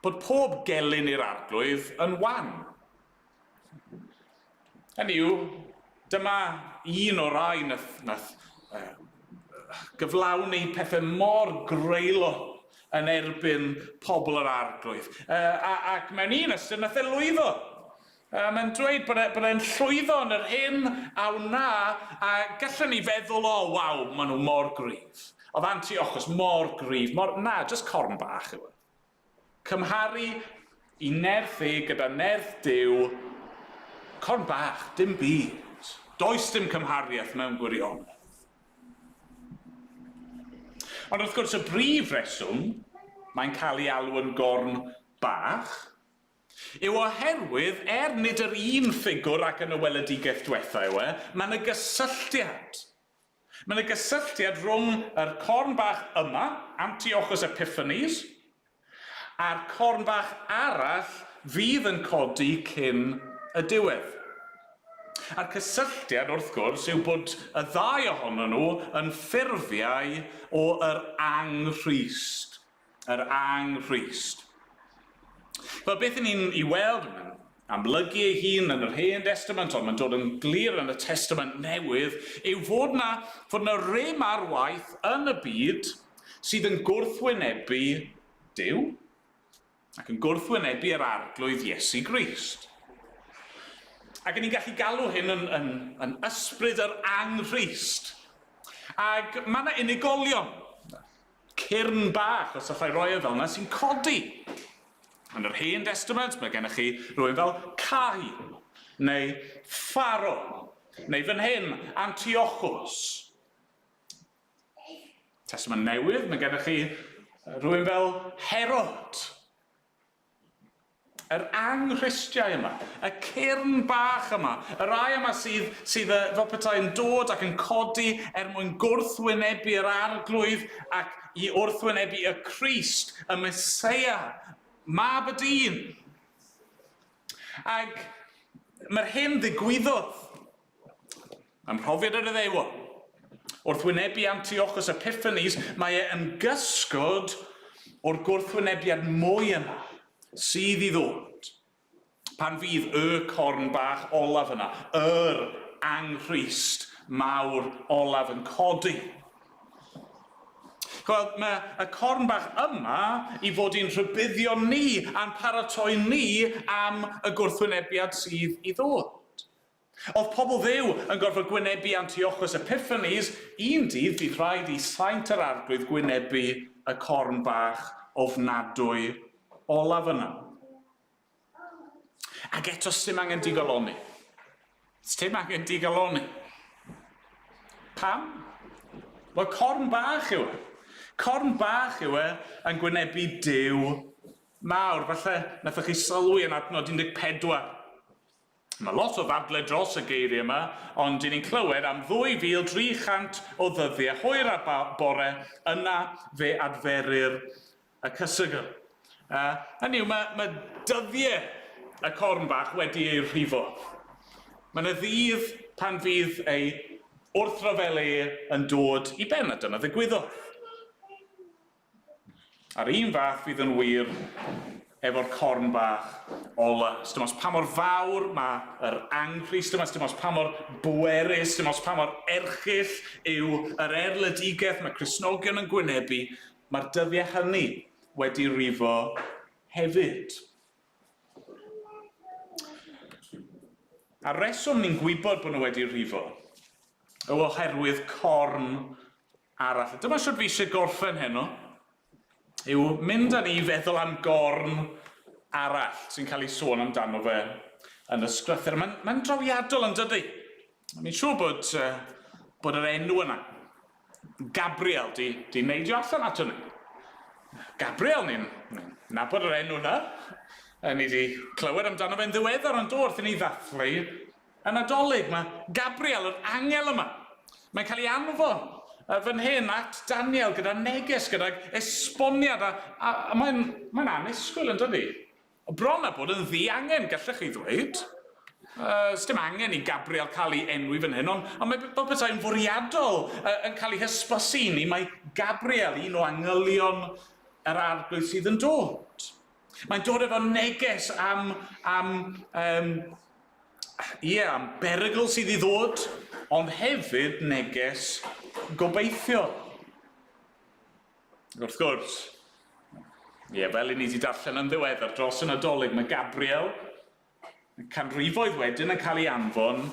bod pob gelyn i'r arglwydd yn wan. Hynny yw, dyma un o'r rai nath gyflawni pethau mor greulon yn erbyn pobl yr arglwydd. Ac mewn un ystod nath e lwyddo. Mae'n dweud bod e'n llwyddo yn yr hyn a wna, a gallwn ni feddwl, waw, maen nhw mor gryf. Oedd Antiochos mor gryf, jyst corn bach yw e. Cymharu i nerth gyda nerth Duw, corn bach, dim byd. Does dim cymhariaeth mewn gwirionedd. Ond wrth gwrs y brif reswm mae'n cael ei alw yn gorn bach, yw oherwydd, nid yr un ffigwr ac yn y weledigaeth diwethaf yw mae'n y gysylltiad. Mae'n y gysylltiad rhwng yr corn bach yma, Antiochos Epiphanes, a'r corn bach arall fydd yn codi cyn y diwedd. A'r cysylltiad, wrth gwrs, yw bod y ddau ohonyn nhw yn ffurfiau o yr anghrist. Yr anghrist. Wel, beth ni'n ei weld yn amlygu ei hun yn yr Hen Testament, ond mae'n dod yn glir yn y Testament Newydd, yw fod na rym ar waith yn y byd sydd yn gwrthwynebu Duw, ac yn gwrthwynebu yr arglwydd Iesu Grist. Ac ni'n gallu galw hyn yn ysbryd yr anghrist. Ac mae yna unigolion, cyrn bach, os allai roi fel yna, sy'n codi. Yn yr Hen Testament, mae gennych chi rhywun fel Cai, neu Pharo, neu fan hyn, Antiochos. Testament Newydd, mae gennych chi rhywun fel Herod. Yr anghristiau yma, y cyrn bach yma, y rai yma sydd fel petai'n dod ac yn codi mwyn gwrthwynebu yr arglwydd ac i wrthwynebu y Crist, y Meseia, mab y dyn. Ac mae'r hyn ddigwyddodd am mhrofiad yr Iddewon. Wrth wynebu Antiochos Epiphanes, mae yn gysgod o'r gwrthwynebiad mwy yna sydd i ddod. Pan fydd y corn bach olaf yna, yr anghrist mawr olaf yn codi. Mae y corn bach yma i fod i'n rhybuddio ni a'n paratoi ni am y gwrthwynebiad sydd i ddod. Oedd pobl Dduw yn gorfod gwynebu Antiochos Epiphanes, un dydd fydd rhaid i saint yr arglwydd gwynebu y corn bach ofnadwy olaf yna. Ac eto, sdim angen digaloni. Sdim angen digaloni. Pam? Wel, corn bach yw e. Corn bach yw e yn gwynebu Duw mawr. Falle, nathach chi sylwi yn adnod 14. Mae lot o ddadle dros y geiriau yma, ond dyn ni'n clywed am 2,300 o ddyddiau hwyr a bore, yna fe adferir y cysygl. Hynny yw, mae dyddiau y corn bach wedi ei rhifo. Mae'n y ddydd pan fydd ei wrth rafelu yn dod i ben, a dyna ddigwyddodd. A'r un fath fydd yn wir efo'r corn bach ola. Dim os pa mor fawr mae'r anghrys, dim os pa mor bwerus, dim os pa mor erchyll yw yr erledigaeth mae Cristnogion yn gwynebu, mae'r dyddiau hynny wedi rifo hefyd. A'r reswm ni'n gwybod bod nhw wedi rifo yw oherwydd corn arall. Dyma sut fi eisiau gorffen heno, yw mynd â ni feddwl am gorn arall sy'n cael ei sôn amdano fe yn y sgrythyr. Mae'n drawiadol yn dydy. Mi'n siŵr bod yr enw yna, Gabriel, di neidio allan ato ni. Gabriel, ni'n nabod yr enw yna. Ni di clywed amdano fe'n ddiweddar ond wrth i ni ddathlu yn Nadolig. Mae Gabriel, yr angel yma, mae'n cael ei anfon fan hyn at Daniel gyda neges, gyda esboniad, a mae'n annisgwyl yn dydy. Bron a bod yn ddi-angen, gallech chi ddweud. Sdim angen i Gabriel cael ei enwi fan hyn, ond mae fel petai'n fwriadol yn cael ei hysbysu ni, mae Gabriel, un o angylion yr arglwydd sydd yn dod. Mae'n dod efo neges am berygl sydd i ddod, ond hefyd neges gobeithio. Wrth gwrs, fel i ni wedi darllen yn ddiweddar dros y Nadolig, mae Gabriel yn canrifoedd wedyn yn cael ei anfon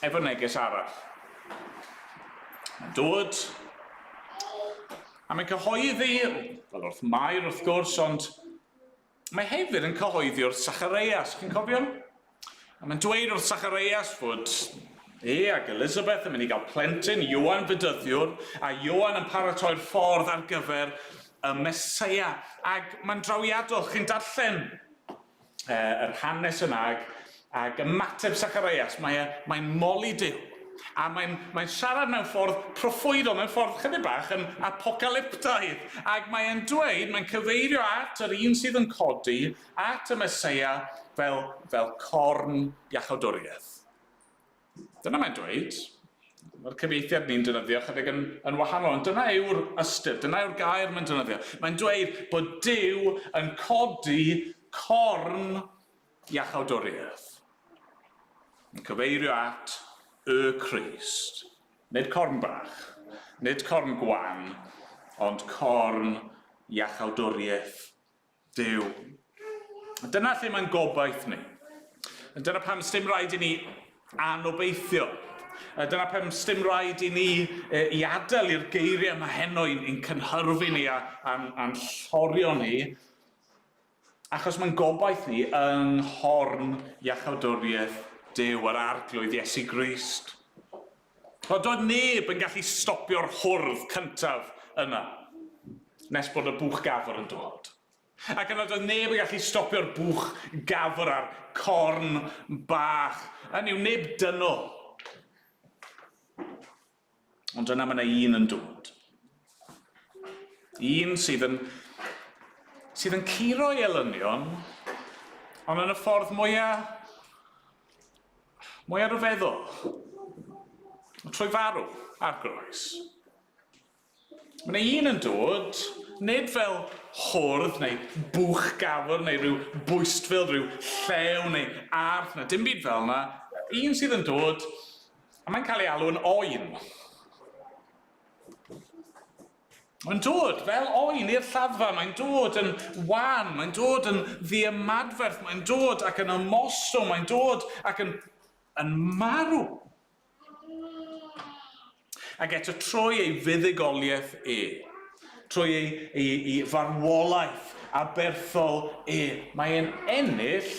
efo neges arall. Mae'n dod, a mae'n cyhoeddi, fel wrth Mair wrth gwrs, ond mae hefyd yn cyhoeddi wrth Sacharias, chi'n cofio? A mae'n dweud wrth Sacharias fod ac Elizabeth yn mynd i gael plentyn, Ioan fydyddiwr, a Ioan yn paratoi'r ffordd ar gyfer y Meseia. Ac mae'n drawiadol, chi'n darllen yr hanes yna, ac ymateb Sacharias, mae'n moli Duw. A mae'n siarad mewn ffordd proffwydol, mewn ffordd chydig bach yn apocalyptaidd. Ac mae'n dweud, mae'n cyfeirio at yr un sydd yn codi, at y Meseia fel corn iachawdwriaeth. Dyna mae'n dweud. Mae'r cyfieithiad ni'n defnyddio chydig yn wahanol, ond dyna yw'r ystyr, dyna yw'r gair mae'n defnyddio. Mae'n dweud bod Duw yn codi corn iachawdwriaeth. Mae'n cyfeirio at y Crist. Nid corn bach, nid corn gwan, ond corn iachawdwriaeth Duw. Dyna lle mae'n gobaith ni. Dyna pam sdim rhaid i ni anobeithio. Dyna pam sdim rhaid i ni i adael i'r geiriau yma heno i'n cynhyrfu ni a'n llorio ni, achos mae'n gobaith ni yng nghorn iachawdwriaeth Duw yr arglwydd Iesu Grist. Ond doedd neb yn gallu stopio'r hwrdd cyntaf yna, nes bod y bwch gafr yn dod. Ac yna doedd neb yn gallu stopio'r bwch gafr a'r corn bach. Hynny yw neb dynol. Ond yna mae yna un yn dod. Un sydd yn curo i elynion, ond yn y ffordd mwyaf ryfeddol. Trwy farw ar groes. Mae yna un yn dod, nid fel hwrdd neu bwch gafr neu rhyw bwystfil, rhyw llew neu arth, dim byd fel yna. Un sydd yn dod, a mae'n cael ei alw yn oen. Mae'n dod fel oen i'r lladdfa, mae'n dod yn wan, mae'n dod yn ddiymadferth, mae'n dod ac yn ymostwm, mae'n dod ac yn marw. Ac eto trwy ei fuddugoliaeth trwy ei farwolaeth aberthol mae e'n ennill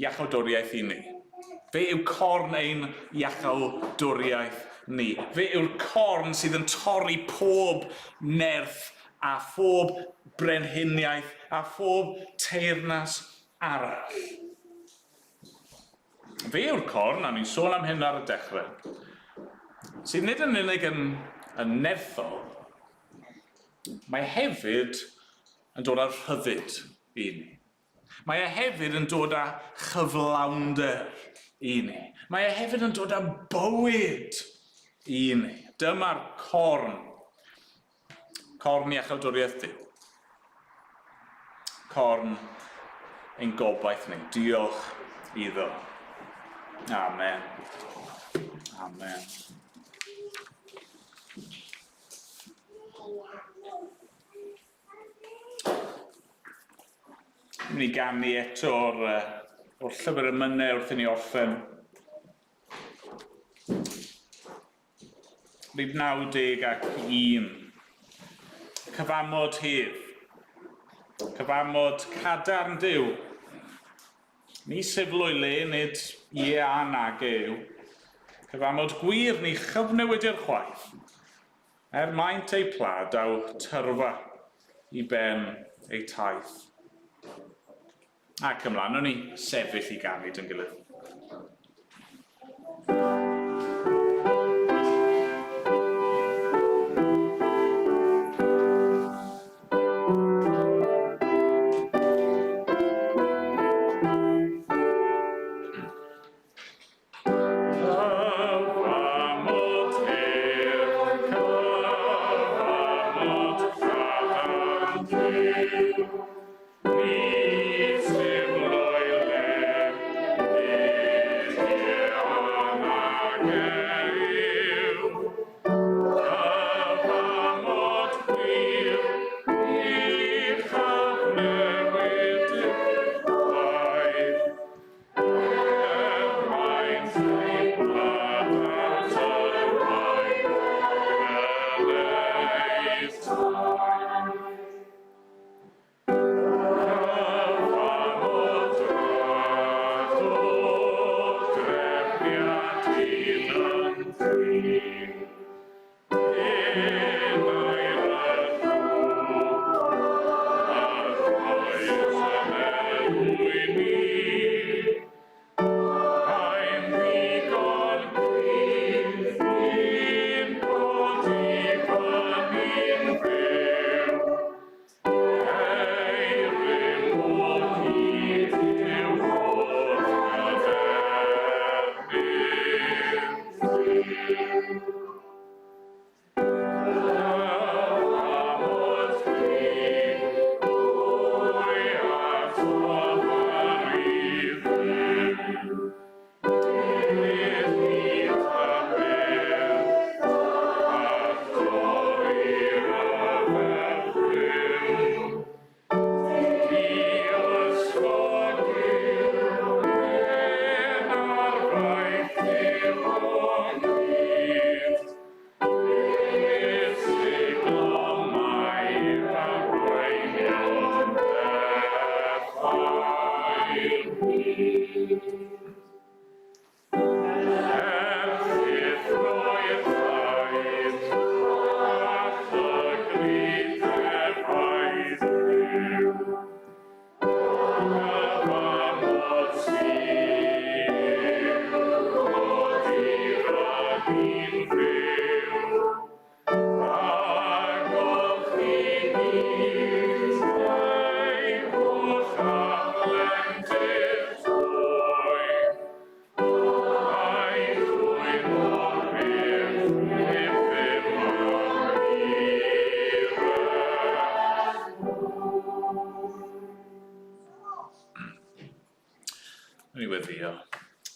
iachawdwriaeth i ni. Fe yw corn ein iachawdwriaeth ni. Fe yw'r corn sydd yn torri pob nerth a phob brenhiniaeth a phob teyrnas arall. Fe yw'r corn, a ni'n sôn am hyn ar y dechrau, sydd nid yn unig yn nerthol, mae hefyd yn dod â'r rhyddid i ni. Mae hefyd yn dod â chyflawnder i ni. Mae e hefyd yn dod â bywyd i ni. Dyma'r corn. Corn iachawdwriaeth Duw. Corn ein gobaith ni. Diolch iddo. Amen. Amen. Mynd i ganu eto o'r llyfr Emynau wrth i ni orffen. Rhif 91. Cyfamod hedd. Cyfamod cadarn Duw. Ni siflwy le nid ie a nag yw. Cyfamod gwir ni chyfnewidir chwaith. Maint ei plad aw tyrfa i ben ei taith. Ac ymlaen, o'n ni sefyll i ganu dyn gilydd.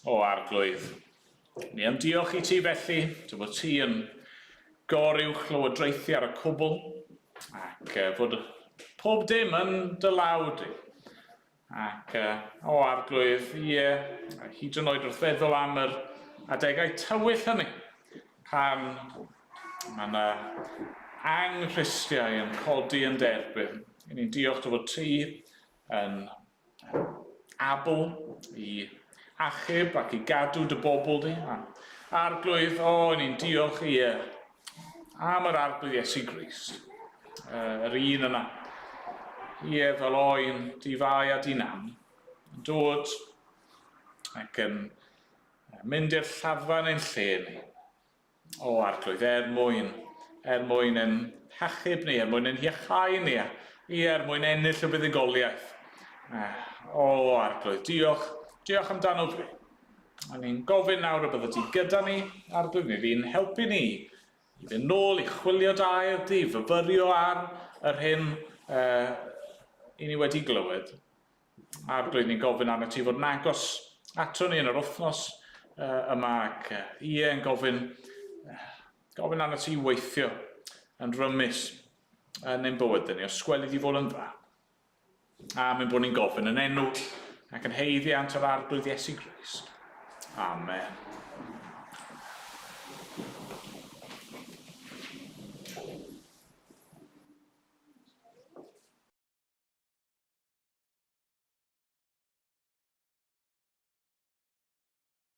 O arglwydd. Ni am diolch I ti felly, dy fod ti yn goruwch llywodraethu ar y cwbl, ac fod pob dim yn dy law di. Ac o arglwydd, hyd yn oed wrth feddwl am yr adegau tywyll hynny, pan mae yna anghristiau yn codi yn derbyn. Ni'n diolch dy fod ti yn abl I achub ac I gadw dy bobl di. Arglwydd, ni'n diolch am yr arglwydd Iesu Grist. Yr un yna. Fel oen di fai a di nam. Yn dod ac yn mynd i'r llafan ein lle ni. O arglwydd, mwyn yn hachub ni, mwyn yn hiachau ni, mwyn ennill y buddugoliaeth. O arglwydd, diolch amdano fi. A ni'n gofyn nawr y bydde ti gyda ni ar blwyddyn ni'n helpu ni i fynd nôl i chwilio da i'r di, fyfyrio ar yr hyn i ni wedi glywed. A'r blwyddyn ni'n gofyn arno ti fod yn agos ato ni yn yr wythnos yma ac yn gofyn arno ti weithio yn rymus yn ein bywydau ni, os sgweli di fod yn dda. A mae'n bod ni'n gofyn yn enw ac yn heiddiant yr arglwydd Iesu Grist. Amen.